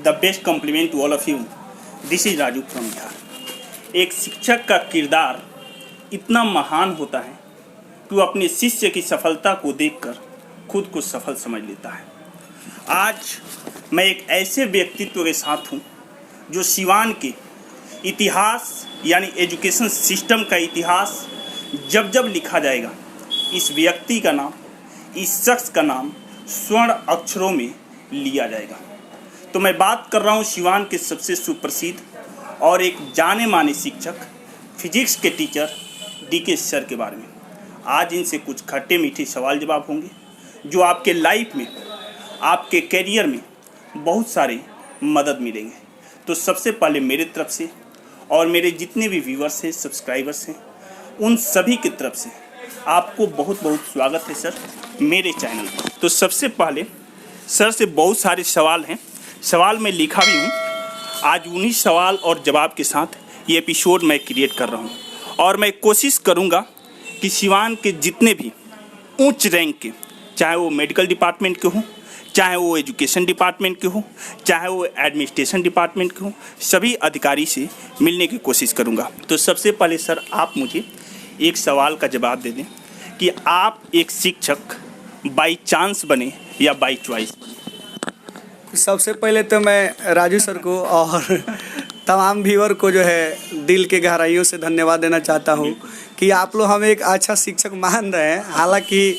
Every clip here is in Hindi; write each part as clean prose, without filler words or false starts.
The best compliment to all of you. This is Raju from Bihar. एक शिक्षक का किरदार इतना महान होता है कि वो अपने शिष्य की सफलता को देखकर खुद को सफल समझ लेता है। आज मैं एक ऐसे व्यक्तित्व के साथ हूँ जो सिवान के इतिहास यानी एजुकेशन सिस्टम का इतिहास जब जब लिखा जाएगा, इस व्यक्ति का नाम, इस शख्स का नाम स्वर्ण अक्षरों में लिया जाएगा। तो मैं बात कर रहा हूँ सिवान के सबसे सुप्रसिद्ध और एक जाने माने शिक्षक, फिजिक्स के टीचर डीके सर के बारे में। आज इनसे कुछ खट्टे मीठे सवाल जवाब होंगे जो आपके लाइफ में, आपके करियर में बहुत सारे मदद मिलेंगे। तो सबसे पहले मेरे तरफ से और मेरे जितने भी व्यूअर्स हैं, सब्सक्राइबर्स हैं, उन सभी की तरफ से आपको बहुत बहुत स्वागत है सर मेरे चैनल पर। तो सबसे पहले सर से बहुत सारे सवाल हैं, सवाल मैं लिखा भी हूँ। आज उन्हीं सवाल और जवाब के साथ ये एपिसोड मैं क्रिएट कर रहा हूँ और मैं कोशिश करूँगा कि सिवान के जितने भी उच्च रैंक के, चाहे वो मेडिकल डिपार्टमेंट के हों, चाहे वो एजुकेशन डिपार्टमेंट के हों, चाहे वो एडमिनिस्ट्रेशन डिपार्टमेंट के हों, सभी अधिकारी से मिलने की कोशिश करूँगा। तो सबसे पहले सर आप मुझे एक सवाल का जवाब दे दें कि आप एक शिक्षक बाई चांस बने या बाई चॉइस बने? सबसे पहले तो मैं राजू सर को और तमाम व्यूअर को जो है दिल के गहराइयों से धन्यवाद देना चाहता हूँ कि आप लोग हमें एक अच्छा शिक्षक मान रहे हैं। हालांकि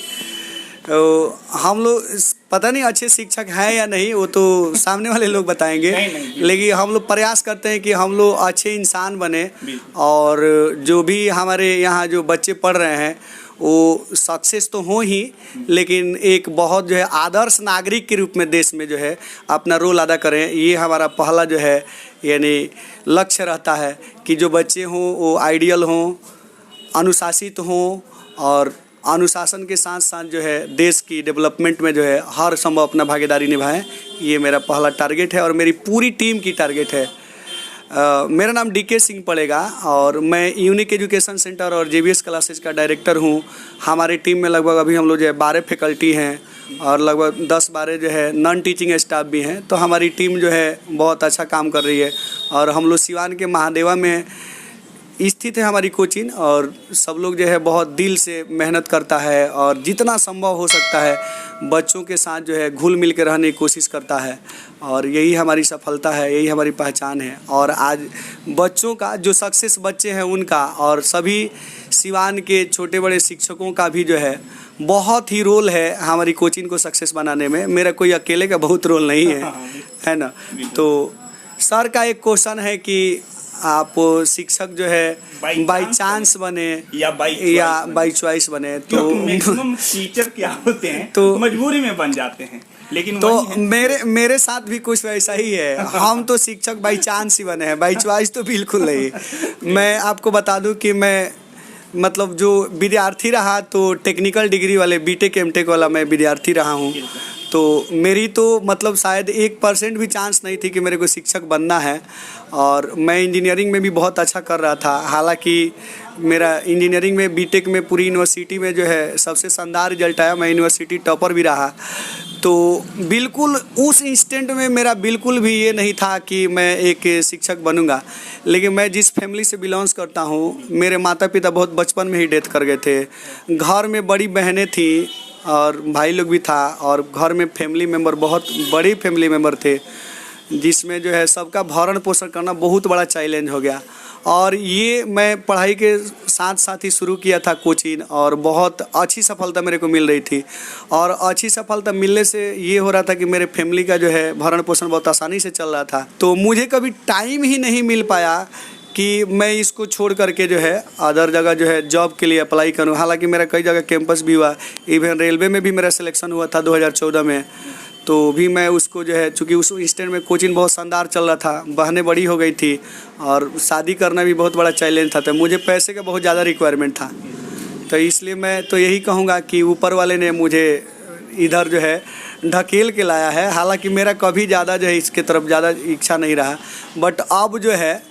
हम लोग पता नहीं अच्छे शिक्षक हैं या नहीं, वो तो सामने वाले लोग बताएंगे। लेकिन हम लोग प्रयास करते हैं कि हम लोग अच्छे इंसान बने और जो भी हमारे यहाँ जो बच्चे पढ़ रहे हैं वो सक्सेस तो हो ही, लेकिन एक बहुत जो है आदर्श नागरिक के रूप में देश में जो है अपना रोल अदा करें। ये हमारा पहला जो है यानी लक्ष्य रहता है कि जो बच्चे हों वो आइडियल हों, अनुशासित हों और अनुशासन के साथ साथ जो है देश की डेवलपमेंट में जो है हर संभव अपना भागीदारी निभाएं। ये मेरा पहला टारगेट है और मेरी पूरी टीम की टारगेट है। मेरा नाम डीके सिंह पड़ेगा और मैं यूनिक एजुकेशन सेंटर और जेबीएस क्लासेस का डायरेक्टर हूँ। हमारी टीम में लगभग अभी हम लोग जो है 12 फैकल्टी हैं और लगभग 10-12 जो है नॉन टीचिंग स्टाफ भी हैं। तो हमारी टीम जो है बहुत अच्छा काम कर रही है और हम लोग सिवान के महादेवा में स्थित है हमारी कोचिंग और सब लोग जो है बहुत दिल से मेहनत करता है और जितना संभव हो सकता है बच्चों के साथ जो है घुल मिल के रहने की कोशिश करता है और यही हमारी सफलता है, यही हमारी पहचान है। और आज बच्चों का जो सक्सेस बच्चे हैं उनका और सभी सिवान के छोटे बड़े शिक्षकों का भी जो है बहुत ही रोल है हमारी कोचिंग को सक्सेस बनाने में। मेरा कोई अकेले का बहुत रोल नहीं है ना। तो सर का एक क्वेश्चन है कि आप शिक्षक जो है बाई चांस बने या बाई चॉइस बने? तो मैक्सिमम टीचर क्या होते हैं तो मजबूरी में बन जाते हैं, लेकिन तो मेरे साथ भी कुछ वैसा ही है। हम तो शिक्षक बाई चांस ही बने हैं, बाई चॉइस तो बिल्कुल नहीं। मैं आपको बता दूं कि मैं मतलब जो विद्यार्थी रहा तो टेक्निकल डिग्री वाले बीटेक एमटेक वाला मैं विद्यार्थी रहा हूँ। तो मेरी तो मतलब शायद 1% भी चांस नहीं थी कि मेरे को शिक्षक बनना है और मैं इंजीनियरिंग में भी बहुत अच्छा कर रहा था। हालांकि मेरा इंजीनियरिंग में बीटेक में पूरी यूनिवर्सिटी में जो है सबसे शानदार रिजल्ट आया, मैं यूनिवर्सिटी टॉपर भी रहा। तो बिल्कुल उस इंस्टेंट में मेरा बिल्कुल भी ये नहीं था कि मैं एक शिक्षक बनूंगा। लेकिन मैं जिस फैमिली से बिलोंग्स करता हूँ, मेरे माता पिता बहुत बचपन में ही डेथ कर गए थे। घर में बड़ी बहनें थी और भाई लोग भी था और घर में फैमिली मेम्बर बहुत बड़ी फैमिली मेम्बर थे, जिसमें जो है सबका भरण पोषण करना बहुत बड़ा चैलेंज हो गया। और ये मैं पढ़ाई के साथ साथ ही शुरू किया था कोचिंग और बहुत अच्छी सफलता मेरे को मिल रही थी। और अच्छी सफलता मिलने से ये हो रहा था कि मेरे फैमिली का जो है भरण पोषण बहुत आसानी से चल रहा था। तो मुझे कभी टाइम ही नहीं मिल पाया कि मैं इसको छोड़ करके जो है अदर जगह जो है जॉब के लिए अप्लाई करूं। हालांकि मेरा कई जगह कैंपस भी हुआ, इवन रेलवे में भी मेरा सिलेक्शन हुआ था 2014 में। तो भी मैं उसको जो है, चूँकि उस इंस्टेंट में कोचिंग बहुत शानदार चल रहा था, बहनें बड़ी हो गई थी और शादी करना भी बहुत बड़ा चैलेंज था। तो मुझे पैसे का बहुत ज़्यादा रिक्वायरमेंट था। तो इसलिए मैं तो यही कहूँगा कि ऊपर वाले ने मुझे इधर जो है ढकेल के लाया है। हालांकि मेरा कभी ज़्यादा जो है इसके तरफ ज़्यादा इच्छा नहीं रहा, बट अब जो है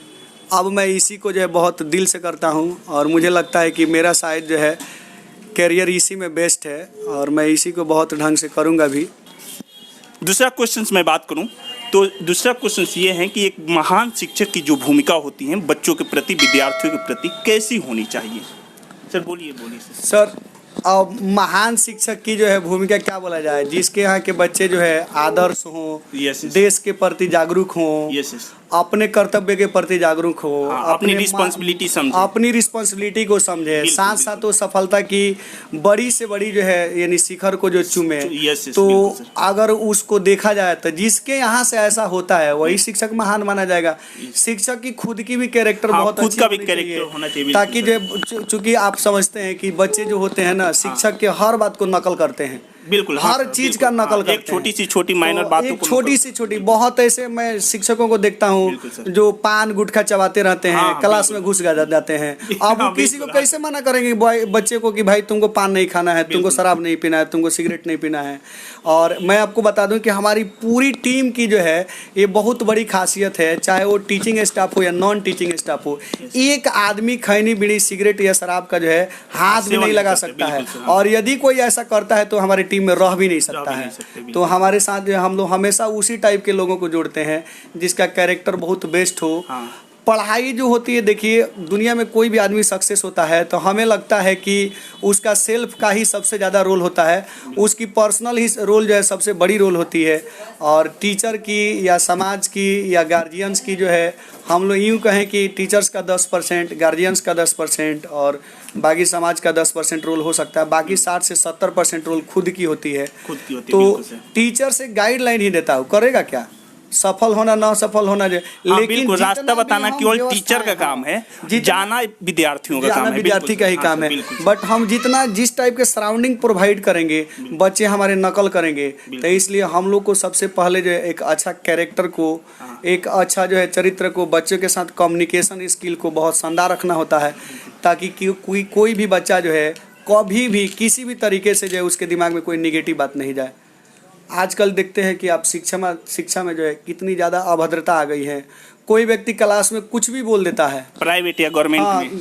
अब मैं इसी को जो है बहुत दिल से करता हूँ और मुझे लगता है कि मेरा शायद जो है करियर इसी में बेस्ट है और मैं इसी को बहुत ढंग से करूँगा भी। दूसरा क्वेश्चन मैं बात करूं तो दूसरा क्वेश्चन ये है कि एक महान शिक्षक की जो भूमिका होती है बच्चों के प्रति, विद्यार्थियों के प्रति कैसी होनी चाहिए? सर बोलिए सर, अब महान शिक्षक की जो है भूमिका क्या बोला जाए, जिसके यहाँ के बच्चे जो है आदर्श हों, यस देश के प्रति जागरूक हों, यस यस, अपने कर्तव्य के प्रति जागरूक हो, अपनी रिस्पॉन्सिबिलिटी समझे, अपनी रिस्पॉन्सिबिलिटी को समझे, साथ साथ वो सफलता की बड़ी से बड़ी जो है यानी शिखर को जो चूमे। तो अगर उसको देखा जाए तो जिसके यहाँ से ऐसा होता है वही शिक्षक महान माना जाएगा। शिक्षक की खुद की भी कैरेक्टर बहुत खुद अच्छी का भी कैरेक्टर होना चाहिए, ताकि जो चूंकि आप समझते हैं कि बच्चे जो होते हैं ना शिक्षक के हर बात को नकल करते हैं, बिल्कुल हर चीज का नकल करते हैं। एक छोटी सी छोटी माइनर बातों को, छोटी सी छोटी, बहुत ऐसे मैं शिक्षकों को देखता हूँ जो पान गुटखा चबाते रहते हैं, क्लास में घुस जाते हैं। अब वो किसी को कैसे मना करेंगे बच्चे को कि भाई तुमको पान नहीं खाना है, तुमको शराब नहीं पीना है, तुमको सिगरेट नहीं पीना है। और मैं आपको बता दूं कि हमारी पूरी टीम की जो है ये बहुत बड़ी खासियत है, चाहे वो टीचिंग स्टाफ हो या नॉन टीचिंग स्टाफ हो, एक आदमी खैनी बीड़ी सिगरेट या शराब का जो है हाथ भी नहीं लगा सकता है। और यदि कोई ऐसा करता है तो हमारी टीम में रह भी नहीं सकता है। तो हमारे साथ जो हम लोग हमेशा उसी टाइप के लोगों को जोड़ते हैं जिसका कैरेक्टर बहुत बेस्ट हो। पढ़ाई जो होती है, देखिए दुनिया में कोई भी आदमी सक्सेस होता है तो हमें लगता है कि उसका सेल्फ का ही सबसे ज़्यादा रोल होता है, उसकी पर्सनल ही रोल जो है सबसे बड़ी रोल होती है। और टीचर की या समाज की या गार्जियंस की जो है, हम लोग यूँ कहें कि टीचर्स का 10%, गार्जियंस का 10% और बाकी समाज का 10% रोल हो सकता है, बाकी 60 से 70% रोल खुद की होती है। तो टीचर से गाइडलाइन ही देता हूँ, करेगा क्या, सफल होना ना सफल होना जो, लेकिन रास्ता बताना केवल टीचर का काम है, जाना विद्यार्थियों का काम है, विद्यार्थी का ही काम है। बट हम जितना जिस टाइप के सराउंडिंग प्रोवाइड करेंगे बच्चे हमारे नकल करेंगे। तो इसलिए हम लोग को सबसे पहले जो है एक अच्छा कैरेक्टर को, एक अच्छा जो है चरित्र को, बच्चों के साथ कम्युनिकेशन स्किल को बहुत शानदार रखना होता है, ताकि कोई भी बच्चा जो है कभी भी किसी भी तरीके से जो है उसके दिमाग में कोई निगेटिव बात नहीं जाए। आजकल देखते हैं कि आप शिक्षा में जो है कितनी ज़्यादा अभद्रता आ गई है। कोई व्यक्ति क्लास में कुछ भी बोल देता है, प्राइवेट या गवर्नमेंट में,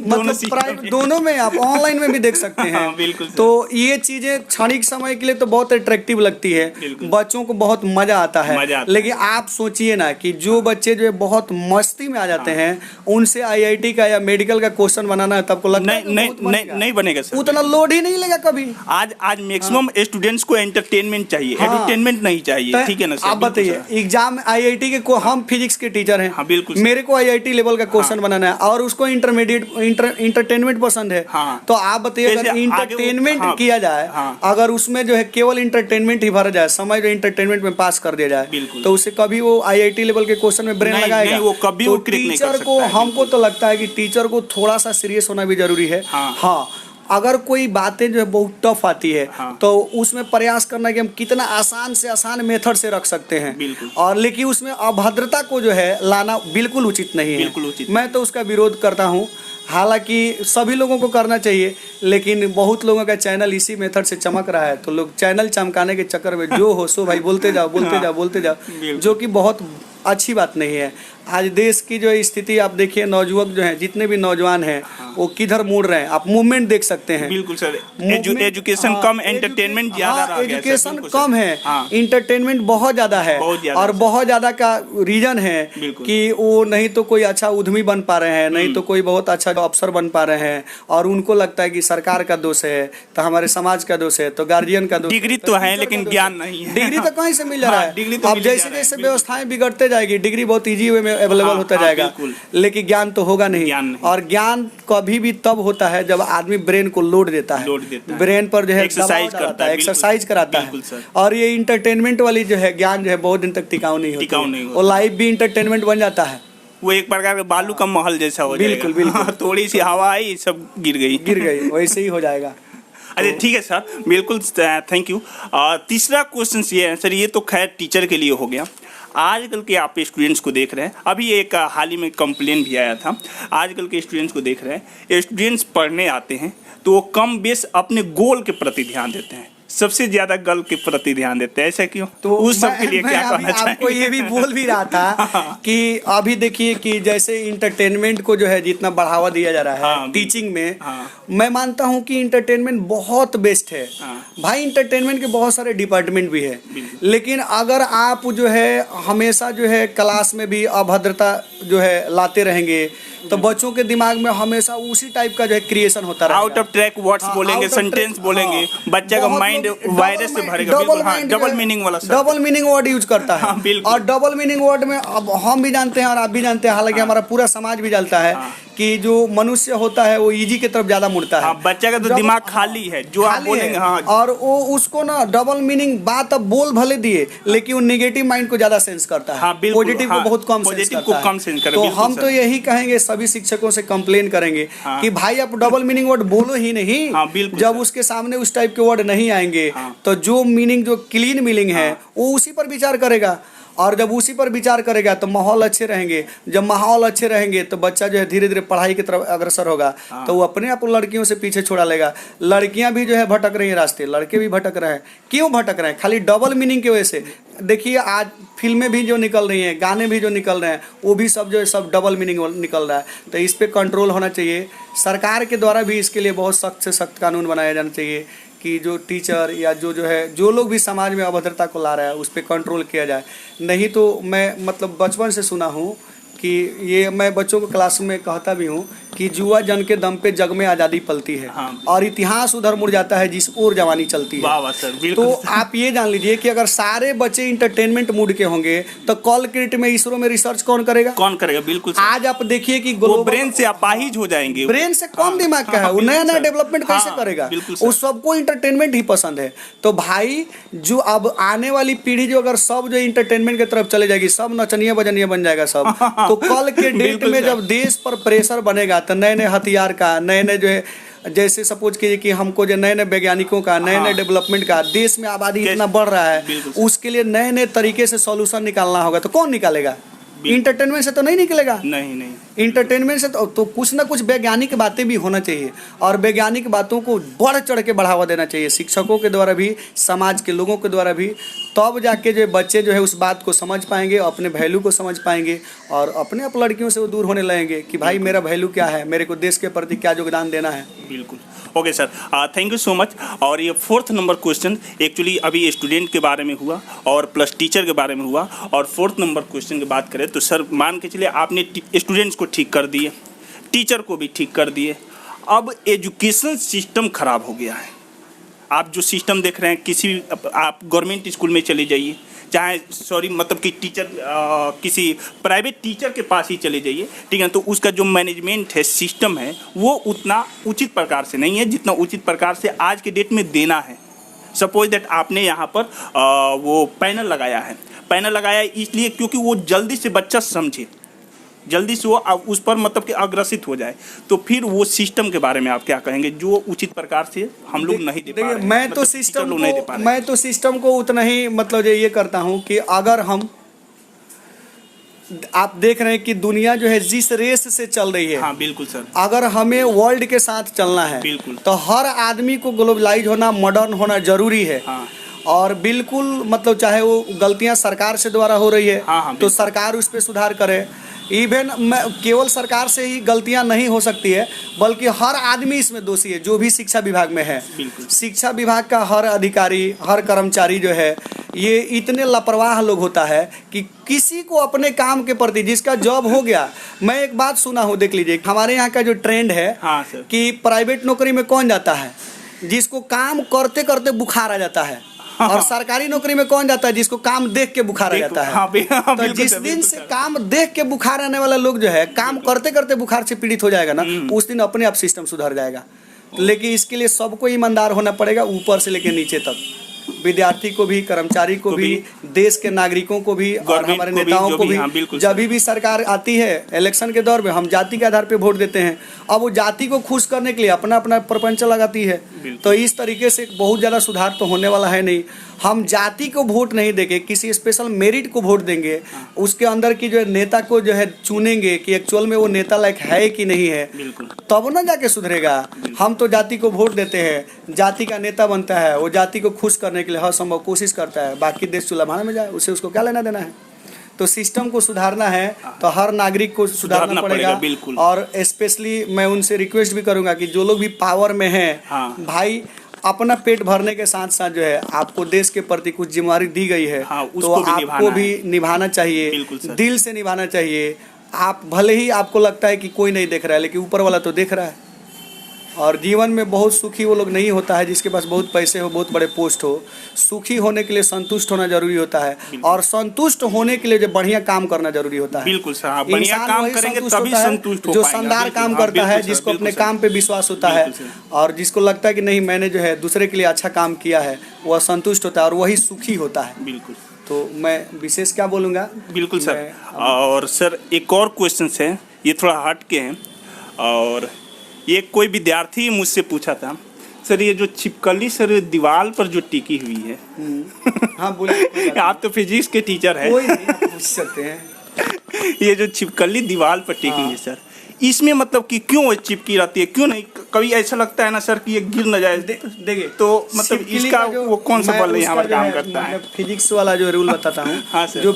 मतलब प्राइवेट दोनों में, आप ऑनलाइन में भी देख सकते हैं। बिल्कुल। तो ये चीजें क्षणिक समय के लिए तो बहुत अट्रैक्टिव लगती है, बच्चों को बहुत मजा आता है। लेकिन आप सोचिए ना कि जो बच्चे जो है बहुत मस्ती में आ जाते हैं, उनसे आईआईटी का या मेडिकल का क्वेश्चन बनाना है, तब को लगता है नहीं बनेगा सर, उतना लोड ही नहीं लेगा कभी। आज मैक्सिमम स्टूडेंट्स को एंटरटेनमेंट चाहिए, एंटरटेनमेंट नहीं चाहिए, ठीक है ना सर? आप बताइए, एग्जाम आईआईटी के हम फिजिक्स के टीचर हैं, बिल्कुल, मेरे को आईआईटी लेवल का क्वेश्चन बनाना है और उसको इंटरमीडिएट इंटरटेनमेंट पसंद है। तो आप बताइए, अगर इंटरटेनमेंट किया जाए, अगर उसमें जो है केवल इंटरटेनमेंट ही भरा जाए, समय जो इंटरटेनमेंट में पास कर दिया जाए, तो उसे कभी वो आईआईटी लेवल के क्वेश्चन में ब्रेन लगाएगा? वो कभी तो टीचर को, हमको तो लगता है कि टीचर को थोड़ा सा सीरियस होना भी जरूरी है। हाँ, अगर कोई बातें जो है बहुत टफ आती है तो उसमें प्रयास करना कि हम कितना आसान से आसान मेथड से रख सकते हैं, और लेकिन उसमें अभद्रता को जो है लाना बिल्कुल उचित नहीं है। मैं तो उसका विरोध करता हूँ। हालांकि सभी लोगों को करना चाहिए, लेकिन बहुत लोगों का चैनल इसी मेथड से चमक रहा है, तो लोग चैनल चमकाने के चक्कर में जो हो सो भाई बोलते जाओ, जो कि बहुत अच्छी बात नहीं है। आज देश की जो स्थिति आप देखिए, नौजुवक जो हैं, जितने भी नौजवान हैं वो किधर मुड़ रहे हैं, आप मूवमेंट देख सकते हैं। बिल्कुल सर, एजुकेशन कम, एंटरटेनमेंट ज्यादा रह गया। एजुकेशन कम है, इंटरटेनमेंट बहुत ज्यादा है, और बहुत ज्यादा का रीजन है कि वो नहीं तो कोई अच्छा उद्यमी बन पा रहे हैं, नहीं तो कोई बहुत अच्छा अफसर बन पा रहे हैं, और उनको लगता है कि सरकार का दोष है, तो हमारे समाज का दोष है, तो गार्जियन का दोष। डिग्री तो है लेकिन ज्ञान नहीं है। डिग्री तो कहीं से मिल रहा है। अब जैसे जैसे व्यवस्थाएं बिगड़ते जाएगी, डिग्री बहुत इजी वे में अवेलेबल होता जाएगा, लेकिन ज्ञान तो होगा नहीं। और ज्ञान कभी भी तब होता है जब आदमी ब्रेन को लोड देता है, ब्रेन पर जो है एक्सरसाइज कराता है। और ये इंटरटेनमेंट वाली जो है ज्ञान जो है बहुत दिन तक टिकाऊ नहीं होती, और लाइफ भी इंटरटेनमेंट बन जाता है। वो एक प्रकार का बालू का महल जैसा हो जाएगा। बिल्कुल थोड़ी सी हवा आई सब गिर गई, वैसे ही हो जाएगा। अरे ठीक है सर, बिल्कुल थैंक यू। तीसरा क्वेश्चन ये है सर, ये तो खैर टीचर के लिए हो गया। आजकल के आप स्टूडेंट्स को देख रहे हैं, अभी एक हाल ही में कंप्लेन भी आया था, आजकल के स्टूडेंट्स को देख रहे हैं, स्टूडेंट्स पढ़ने आते हैं तो वो कम बेस अपने गोल के प्रति ध्यान देते हैं, सबसे ज्यादा गर्ल के प्रति ध्यान देते हैं, ऐसा क्यों? तो उस सब के लिए मैं क्या अभी कहना आपको ये भी बोल भी रहा था कि अभी देखिए कि जैसे इंटरटेनमेंट को जो है जितना बढ़ावा दिया जा रहा है हाँ, टीचिंग में, हाँ। मैं मानता हूँ कि इंटरटेनमेंट बहुत बेस्ट है। हाँ। भाई इंटरटेनमेंट के बहुत सारे डिपार्टमेंट भी है, बिल्कुल। लेकिन अगर आप जो है हमेशा जो है क्लास में भी अभद्रता जो है लाते रहेंगे तो बच्चों के दिमाग में हमेशा उसी टाइप का जो है क्रिएशन होता रहेगा। आउट ऑफ ट्रैक वर्ड्स हाँ, बोलेंगे, out of सेंटेंस track, बोलेंगे, हाँ। बच्चा का बहुत माइंड लोग वायरस से भरेगा। बिल्कुल, हाँ, डबल मीनिंग वाला शब्द। डबल मीनिंग वर्ड यूज करता है। हाँ, बिल्कुल। और डबल मीनिंग वर्ड में अब हम भी जानते हैं और आप भी जानते हैं, हालांकि हमारा पूरा समाज भी जानता है कि जो मनुष्य होता है वो इजी की तरफ ज्यादा मुड़ता है। हाँ, बच्चा का तो जब- दिमाग खाली है, जो आप खाली बोलेंगे। है। हाँ, और वो उसको ना डबल मीनिंग बात अब बोल भले दिए, लेकिन वो नेगेटिव माइंड को ज्यादा सेंस करता है। हाँ, बिल्कुल। पॉजिटिव हाँ, को बहुत कम सेंस पॉजिटिव करता को है। कम सेंस करे, तो बिल्कुल हम सर। तो यही कहेंगे, सभी शिक्षकों से कंप्लेन करेंगे हाँ। कि भाई आप डबल मीनिंग वर्ड बोलो ही नहीं। हाँ, बिल्कुल जब सर। उसके सामने उस टाइप के वर्ड नहीं आएंगे हाँ। तो जो मीनिंग, जो क्लीन मीनिंग है वो उसी पर विचार करेगा। और जब उसी पर विचार करेगा तो माहौल अच्छे रहेंगे। जब माहौल अच्छे रहेंगे तो बच्चा जो है धीरे धीरे पढ़ाई की तरफ अग्रसर होगा। तो वो अपने आप लड़कियों से पीछे छोड़ा लेगा। लड़कियां भी जो है भटक रही हैं रास्ते, लड़के भी भटक रहे हैं। क्यों भटक रहे हैं? खाली डबल मीनिंग की वजह से। देखिए आज फिल्में भी जो निकल रही हैं, गाने भी जो निकल रहे हैं, वो भी सब जो है सब डबल मीनिंग निकल रहा है। तो इस पर कंट्रोल होना चाहिए। सरकार के द्वारा भी इसके लिए बहुत सख्त से सख्त कानून बनाया जाना चाहिए कि जो टीचर या जो है जो लोग भी समाज में अभद्रता को ला रहा है उस पर कंट्रोल किया जाए। नहीं तो मैं मतलब बचपन से सुना हूँ कि ये मैं बच्चों को क्लास में कहता भी हूँ कि जुआ जन के दम पे जग में आज़ादी पलती है। हाँ। और इतिहास उधर मुड़ जाता है जिस ओर जवानी चलती है। वाह वाह सर, बिल्कुल। तो आप ये जान लीजिए कि अगर सारे बच्चे इंटरटेनमेंट मूड के होंगे तो कॉलक्रिट में, इसरो में रिसर्च कौन करेगा? कौन करेगा? बिल्कुल सर। आज आप देखिए कि वो ब्रेन से अपाहिज हो जाएंगे। ब्रेन से कौन हाँ, दिमाग का है, वो बिल्कुल नया नया सर। डेवलपमेंट कैसे हाँ, करेगा? बिल्कुल सर। वो सबको इंटरटेनमेंट ही पसंद है। तो भाई जो अब आने वाली पीढ़ी जो अगर सब जो इंटरटेनमेंट की तरफ चले जाएगी, सब नचनिया बजनिया बन जाएगा सब, तो कल के डेट बिल्कुल में सर। जब देश पर प्रेशर बनेगा तो नए नए हथियार का, नए नए जो है, जैसे सपोज कीजिए कि हमको जो नए नए वैज्ञानिकों का, नए नए डेवलपमेंट का, देश में आबादी इतना बढ़ रहा है, बिल्कुल सर। उसके लिए नए नए तरीके से सॉल्यूशन निकालना होगा। तो कौन निकालेगा? इंटरटेनमेंट से तो नहीं निकलेगा। नहीं नहीं, इंटरटेनमेंट से तो कुछ ना कुछ वैज्ञानिक बातें भी होना चाहिए और वैज्ञानिक बातों को बढ़ चढ़ के बढ़ावा देना चाहिए, शिक्षकों के द्वारा भी, समाज के लोगों के द्वारा भी। तब जाके जो बच्चे जो है उस बात को समझ पाएंगे, अपने वैल्यू को समझ पाएंगे और अपने आप लड़कियों से वो दूर होने लगेंगे कि भाई मेरा वैल्यू क्या है, मेरे को देश के प्रति क्या योगदान देना है। बिल्कुल। Okay sir, thank you so much. और ये 4th नंबर क्वेश्चन एक्चुअली अभी स्टूडेंट के बारे में हुआ और प्लस टीचर के बारे में हुआ। और 4th नंबर क्वेश्चन की बात करें तो सर मान के चलिए आपने स्टूडेंट्स को ठीक कर दिए, टीचर को भी ठीक कर दिए। अब एजुकेशन सिस्टम खराब हो गया है। आप जो सिस्टम देख रहे हैं, किसी आप गवर्नमेंट स्कूल में चले जाइए, चाहे मतलब कि टीचर किसी प्राइवेट टीचर के पास ही चले जाइए, ठीक है, तो उसका जो मैनेजमेंट है, सिस्टम है, वो उतना उचित प्रकार से नहीं है जितना उचित प्रकार से आज के डेट में देना है। सपोज दैट आपने यहाँ पर वो पैनल लगाया है। पैनल लगाया इसलिए क्योंकि वो जल्दी से बच्चा समझे, जल्दी से वो उस पर मतलब कि अग्रसित हो जाए। तो फिर वो सिस्टम के बारे में आप क्या कहेंगे जो उचित प्रकार से हम लोग नहीं दे पा रहे हैं? मैं तो मतलब सिस्टम टीचर लोग नहीं दे पा को रहे हैं। मैं तो सिस्टम को उतना ही मतलब ये करता हूँ कि अगर हम, आप देख रहे हैं कि दुनिया जो है जिस रेस से चल रही है, हाँ बिल्कुल सर, अगर हमें वर्ल्ड के साथ चलना है बिल्कुल। तो हर आदमी को ग्लोबलाइज होना, मॉडर्न होना जरूरी है। हाँ। और बिल्कुल मतलब चाहे वो गलतियां सरकार से द्वारा हो रही है हाँ, तो बिल्कुल। सरकार उस पर सुधार करे। इवन केवल सरकार से ही गलतियां नहीं हो सकती है, बल्कि हर आदमी इसमें दोषी है जो भी शिक्षा विभाग में है। बिल्कुल। शिक्षा विभाग का हर अधिकारी, हर कर्मचारी जो है, ये इतने लापरवाह लोग होता है कि किसी को अपने काम के प्रति, जिसका जॉब हो गया, मैं एक बात सुना हूँ, देख लीजिए, हमारे यहाँ का जो ट्रेंड है हाँ सर, कि प्राइवेट नौकरी में कौन जाता है? जिसको काम करते करते बुखार आ जाता है। और सरकारी नौकरी में कौन जाता है? जिसको काम देख के बुखार आ जाता है। हाँ, हाँ, तो जिस दिन से काम देख के बुखार आने वाला लोग जो है, काम करते करते बुखार से पीड़ित हो जाएगा ना, उस दिन अपने आप सिस्टम सुधर जाएगा। लेकिन इसके लिए सबको ईमानदार होना पड़ेगा, ऊपर से लेकर नीचे तक। विद्यार्थी को भी, कर्मचारी को भी, देश के नागरिकों को भी और गवर्नमेंट हमारे को भी, नेताओं जो को भी, भी। हाँ, बिल्कुल जब भी सरकार आती है इलेक्शन के दौर में, हम जाति के आधार पे वोट देते हैं। अब वो जाति को खुश करने के लिए अपना अपना प्रपंच लगाती है। तो इस तरीके से बहुत ज़्यादा सुधार तो होने वाला है नहीं। हम जाति को वोट नहीं देंगे, किसी स्पेशल मेरिट को वोट देंगे, उसके अंदर की जो है नेता को जो है चुनेंगे कि एक्चुअल में वो नेता लायक है कि नहीं है, तब ना जाके सुधरेगा। हम तो जाति को वोट देते हैं, जाति का नेता बनता है, वो जाति को खुश करने के लिए हर संभव कोशिश करता है, बाकी देश चुलाभाना में जाए, उसे उसको क्या लेना देना है। तो सिस्टम को सुधारना है तो हर नागरिक को सुधारना पड़ेगा। और स्पेशली मैं उनसे रिक्वेस्ट भी करूंगा कि जो लोग भी पावर में हैं, भाई अपना पेट भरने के साथ साथ जो है आपको देश के प्रति कुछ जिम्मेदारी दी गई है, तो आपको भी निभाना चाहिए, दिल से निभाना चाहिए। आप भले ही आपको लगता है कि कोई नहीं देख रहा है, लेकिन ऊपर वाला तो देख रहा है। और जीवन में बहुत सुखी वो लोग नहीं होता है जिसके पास बहुत पैसे हो, बहुत बड़े पोस्ट हो। सुखी होने के लिए संतुष्ट होना जरूरी होता है, और संतुष्ट होने के लिए जो बढ़िया काम करना जरूरी होता है। बिल्कुल सर, बढ़िया काम करेंगे तभी संतुष्ट हो जो पाएगा। शानदार काम करता है, जिसको अपने काम पे विश्वास होता है, और जिसको लगता है कि नहीं मैंने जो है दूसरे के लिए अच्छा काम किया है, वह संतुष्ट होता है और वही सुखी होता है। बिल्कुल। तो मैं विशेष क्या बोलूँगा। बिल्कुल सर। और सर एक और क्वेश्चन है, ये थोड़ा हट के हैं, और ये कोई विद्यार्थी मुझसे पूछा था, सर ये जो छिपकली सर दीवार पर जो टिकी हुई है, हाँ बोलिए। आप तो फिजिक्स के टीचर हैं। कोई नहीं, आप पूछ सकते हैं। ये जो छिपकली दीवार पर टिकी है सर, इसमें मतलब कि क्यों वो चिपकी रहती है, क्यों नहीं? कभी ऐसा लगता है ना सर कि ये गिर न जाए। देखिए तो मतलब इसका वो कौन सा बल यहाँ पर काम करता है? फिजिक्स वाला जो रूल बताता हूँ। हाँ सर। जो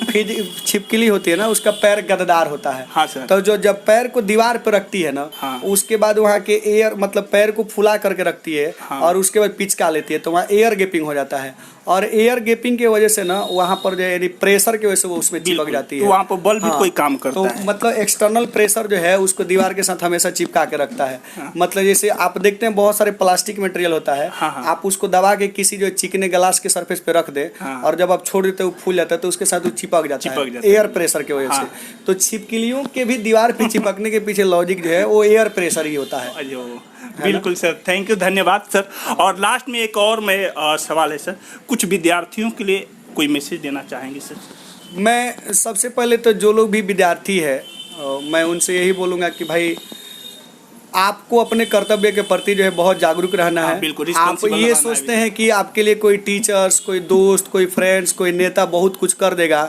छिपकली होती है ना, उसका पैर गद्दार होता है। हाँ सर। तो जो जब पैर को दीवार पर रखती है ना, हाँ। उसके बाद वहाँ के एयर मतलब पैर को फुला करके रखती है। हाँ। और उसके बाद पिचका लेती है, तो वहाँ एयर गैपिंग हो जाता है, और एयर गैपिंग की वजह से ना वहाँ पर जो यानी प्रेशर की वजह से वो उसमें चिपक जाती है। तो वहाँ पर बल भी कोई काम करता है। तो मतलब एक्सटर्नल प्रेशर जो है उसको दीवार के साथ हमेशा चिपका के रखता है। मतलब जैसे आप देखते हैं बहुत सारे प्लास्टिक मटेरियल होता है, आप उसको दबा के किसी जो चिकने ग्लास के सरफेस पे रख दे, और जब आप छोड़ देते वो फूल जाता है, तो उसके साथ वो चिपक जाता है एयर प्रेशर की वजह से। तो छिपकलियों के भी दीवार पे चिपकने के पीछे लॉजिक जो है वो एयर प्रेशर ही होता है। बिल्कुल सर, थैंक यू, धन्यवाद सर। और लास्ट में एक और मैं सवाल है सर, कुछ विद्यार्थियों के लिए कोई मैसेज देना चाहेंगे सर? मैं सबसे पहले तो जो लोग भी विद्यार्थी है, मैं उनसे यही बोलूँगा कि भाई आपको अपने कर्तव्य के प्रति जो है बहुत जागरूक रहना है। बिल्कुल। आप ये सोचते हैं कि आपके लिए कोई टीचर्स, कोई दोस्त, कोई फ्रेंड्स, कोई नेता बहुत कुछ कर देगा,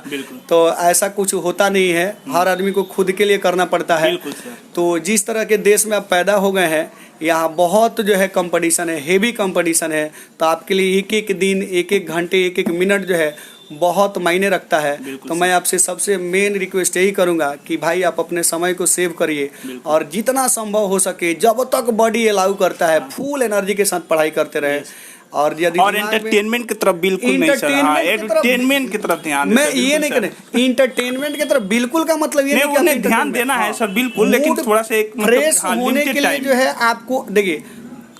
तो ऐसा कुछ होता नहीं है। हर आदमी को खुद के लिए करना पड़ता है। तो जिस तरह के देश में आप पैदा हो गए हैं, यहाँ बहुत जो है कंपटीशन है, हेवी कंपटीशन है, तो आपके लिए एक एक दिन, एक एक घंटे, एक एक मिनट जो है बहुत मायने रखता है। तो मैं आपसे सबसे मेन रिक्वेस्ट यही करूंगा कि भाई आप अपने समय को सेव करिए, और जितना संभव हो सके जब तक बॉडी अलाउ करता है फुल एनर्जी के साथ पढ़ाई करते रहे। और यदि एंटरटेनमेंट की तरफ बिल्कुल नहीं सर, एंटरटेनमेंट की तरफ ध्यान, मैं ये नहीं करें इंटरटेनमेंट की तरफ बिल्कुल का मतलब ये नहीं उन्हें ध्यान देना है सर, बिल्कुल, लेकिन थोड़ा सा एक फ्रेश होने के लिए जो है आपको देखिए,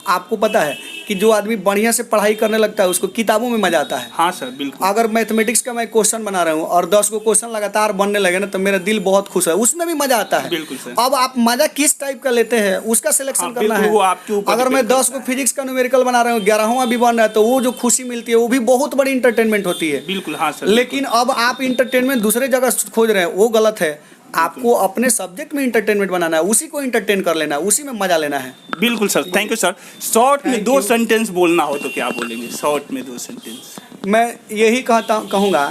आपको पता है कि जो आदमी बढ़िया से पढ़ाई करने लगता है उसको किताबों में मजा आता है। हाँ सर, बिल्कुल। अगर मैथमेटिक्स का मैं क्वेश्चन बना रहा हूँ और 10 को क्वेश्चन लगातार बनने लगे ना, तो मेरा दिल बहुत खुश है, उसमें भी मजा आता है। बिल्कुल सर। अब आप मजा किस टाइप का लेते हैं उसका सिलेक्शन करना है, वो आपके ऊपर। अगर मैं 10 को फिजिक्स का न्यूमेरिकल बना रहा हूँ, 11वां भी बन रहा है, तो वो जो खुशी मिलती है वो भी बहुत बड़ी इंटरटेनमेंट होती है। बिल्कुल। हाँ सर। लेकिन अब आप इंटरटेनमेंट दूसरे जगह खोज रहे हैं, वो गलत है। आपको अपने सब्जेक्ट में इंटरटेनमेंट बनाना है, उसी को इंटरटेन कर लेना है, उसी में मजा लेना है। बिल्कुल sir, thank you sir. Short में 2 सेंटेंस बोलना हो तो क्या बोलेंगे? शॉर्ट में 2 सेंटेंस। मैं यही कहूँगा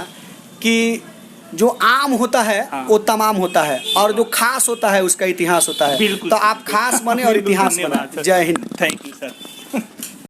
कि जो आम होता है वो तमाम होता है, और जो खास होता है उसका इतिहास होता है। तो आप खास बने और इतिहास बने। जय हिंद। Thank you sir.